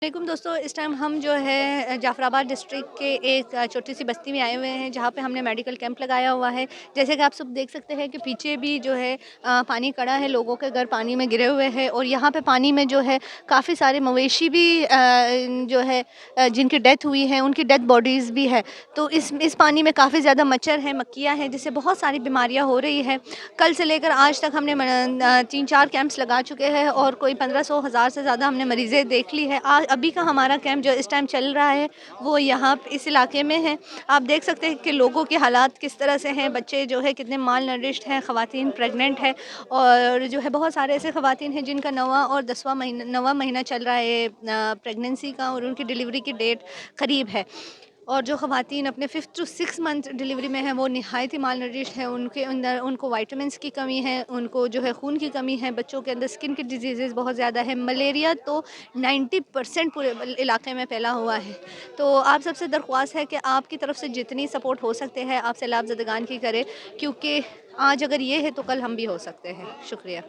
वालेकुम दोस्तों, इस टाइम हम जो है जाफ़राबाद डिस्ट्रिक्ट के एक छोटी सी बस्ती में आए हुए हैं, जहाँ पे हमने मेडिकल कैंप लगाया हुआ है। जैसे कि आप सब देख सकते हैं कि पीछे भी जो है पानी खड़ा है, लोगों के घर पानी में गिरे हुए हैं और यहाँ पे पानी में जो है काफ़ी सारे मवेशी भी जो है जिनकी डेथ हुई है, उनकी डेथ बॉडीज़ भी है। तो इस पानी में काफ़ी ज़्यादा मच्छर हैं, मक्खियाँ हैं, जिससे बहुत सारी बीमारियाँ हो रही है। कल से लेकर आज तक हमने 3-4 कैंप्स लगा चुके हैं और कोई 1500 हज़ार से ज़्यादा हमने मरीज़ें देख ली है। अभी का हमारा कैंप जो इस टाइम चल रहा है, वो यहाँ इस इलाके में है। आप देख सकते हैं कि लोगों के हालात किस तरह से हैं, बच्चे जो है कितने माल नरिश्ड हैं, ख़वातीन प्रेग्नेंट है और जो है बहुत सारे ऐसे ख़वातीन हैं जिनका 9वाँ और 10वाँ महीना चल रहा है प्रेगनेंसी का और उनकी डिलीवरी की डेट करीब है। और जो ख़वातीन अपने 5th टू 6 मंथ डिलीवरी में हैं, वो निहायत ही माल नरिश्ड हैं, उनके अंदर उनको विटामिन्स की कमी है, उनको जो है खून की कमी है, बच्चों के अंदर स्किन की डिजीज़ेज़ बहुत ज़्यादा है, मलेरिया तो 90% पूरे इलाके में फैला हुआ है। तो आप सबसे दरख्वास्त है कि आपकी तरफ से जितनी सपोर्ट हो सकते हैं, आप सैलाब ज़दगान की करें, क्योंकि आज अगर ये है तो कल हम भी हो सकते हैं। शुक्रिया।